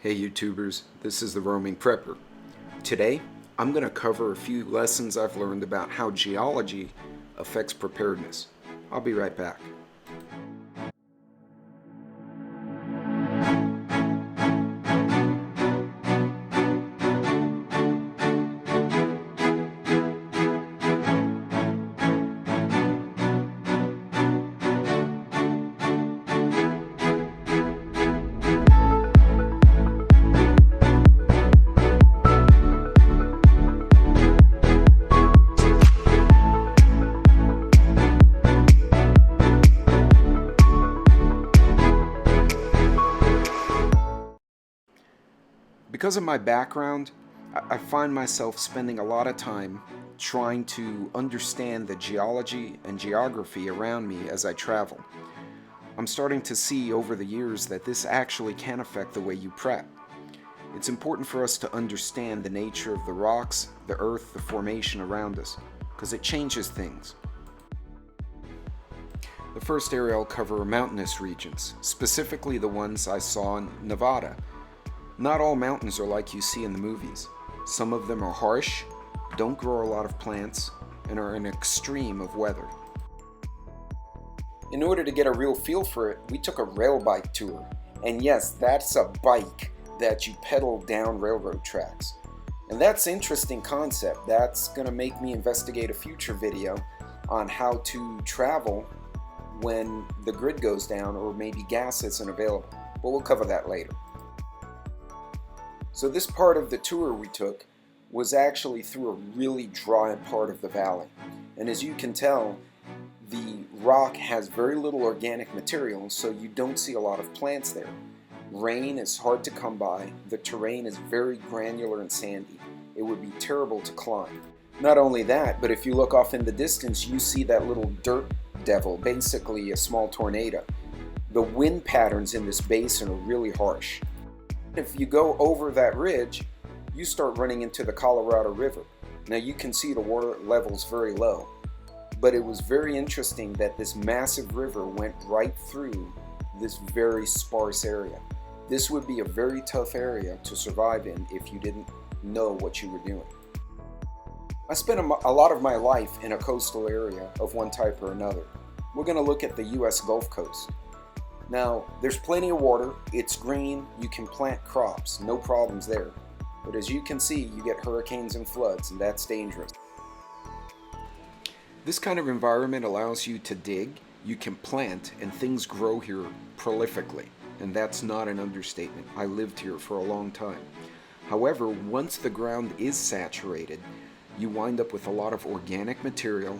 Hey YouTubers, this is the Roaming Prepper. Today, I'm going to cover a few lessons I've learned about how geology affects preparedness. I'll be right back. Because of my background, I find myself spending a lot of time trying to understand the geology and geography around me as I travel. I'm starting to see over the years that this actually can affect the way you prep. It's important for us to understand the nature of the rocks, the earth, the formation around us, because it changes things. The first area I'll cover are mountainous regions, specifically the ones I saw in Nevada. Not all mountains are like you see in the movies. Some of them are harsh, don't grow a lot of plants, and are an extreme of weather. In order to get a real feel for it, we took a rail bike tour. And yes, that's a bike that you pedal down railroad tracks. And that's an interesting concept. That's going to make me investigate a future video on how to travel when the grid goes down or maybe gas isn't available. But we'll cover that later. So this part of the tour we took was actually through a really dry part of the valley. And as you can tell, the rock has very little organic material, so you don't see a lot of plants there. Rain is hard to come by. The terrain is very granular and sandy. It would be terrible to climb. Not only that, but if you look off in the distance, you see that little dirt devil, basically a small tornado. The wind patterns in this basin are really harsh. If you go over that ridge, you start running into the Colorado River. Now you can see the water levels very low, but it was very interesting that this massive river went right through this very sparse area. This would be a very tough area to survive in if you didn't know what you were doing. I spent a lot of my life in a coastal area of one type or another. We're going to look at the US Gulf Coast. Now, there's plenty of water, it's green, you can plant crops, no problems there. But as you can see, you get hurricanes and floods, and that's dangerous. This kind of environment allows you to dig, you can plant, and things grow here prolifically. And that's not an understatement. I lived here for a long time. However, once the ground is saturated, you wind up with a lot of organic material,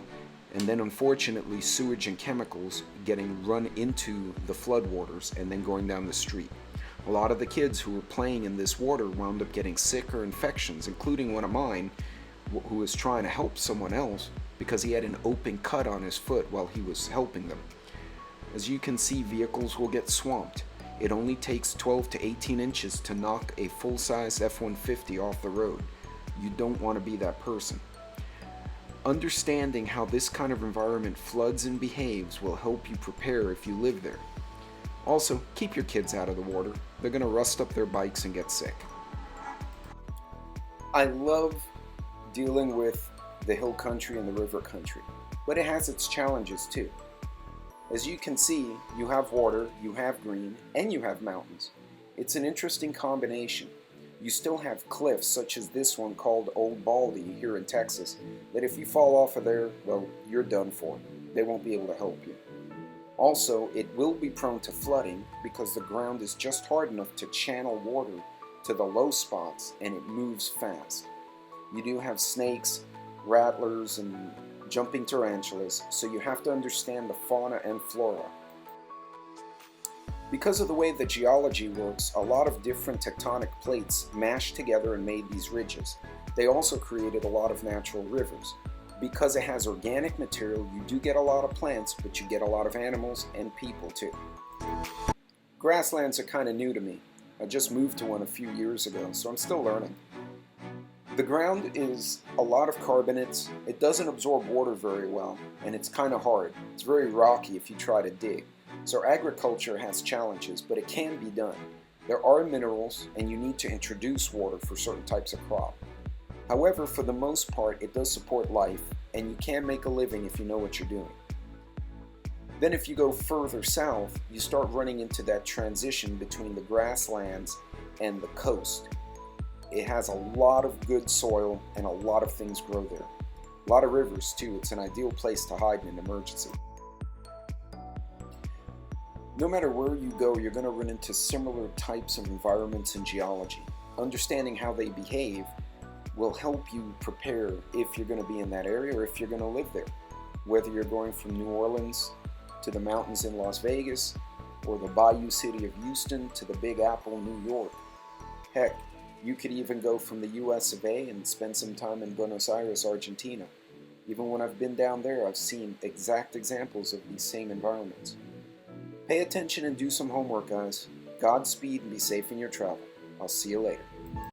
and then unfortunately sewage and chemicals getting run into the floodwaters and then going down the street. A lot of the kids who were playing in this water wound up getting sick or infections, including one of mine who was trying to help someone else because he had an open cut on his foot while he was helping them. As you can see, vehicles will get swamped. It only takes 12 to 18 inches to knock a full-size F-150 off the road. You don't want to be that person. Understanding how this kind of environment floods and behaves will help you prepare if you live there. Also, keep your kids out of the water. They're going to rust up their bikes and get sick. I love dealing with the hill country and the river country, but it has its challenges too. As you can see, you have water, you have green, and you have mountains. It's an interesting combination. You still have cliffs such as this one called Old Baldy here in Texas, that if you fall off of there, well, you're done for. They won't be able to help you. Also, it will be prone to flooding because the ground is just hard enough to channel water to the low spots and it moves fast. You do have snakes, rattlers, and jumping tarantulas, so you have to understand the fauna and flora. Because of the way the geology works, a lot of different tectonic plates mashed together and made these ridges. They also created a lot of natural rivers. Because it has organic material, you do get a lot of plants, but you get a lot of animals and people too. Grasslands are kind of new to me. I just moved to one a few years ago, so I'm still learning. The ground is a lot of carbonates. It doesn't absorb water very well, and it's kind of hard. It's very rocky if you try to dig. So agriculture has challenges, but it can be done. There are minerals, and you need to introduce water for certain types of crop. However, for the most part, it does support life, and you can make a living if you know what you're doing. Then if you go further south, you start running into that transition between the grasslands and the coast. It has a lot of good soil and a lot of things grow there. A lot of rivers too. It's an ideal place to hide in an emergency. No matter where you go, you're going to run into similar types of environments in geology. Understanding how they behave will help you prepare if you're going to be in that area or if you're going to live there. Whether you're going from New Orleans to the mountains in Las Vegas, or the Bayou City of Houston to the Big Apple, New York. Heck, you could even go from the US of A and spend some time in Buenos Aires, Argentina. Even when I've been down there, I've seen exact examples of these same environments. Pay attention and do some homework, guys. Godspeed and be safe in your travel. I'll see you later.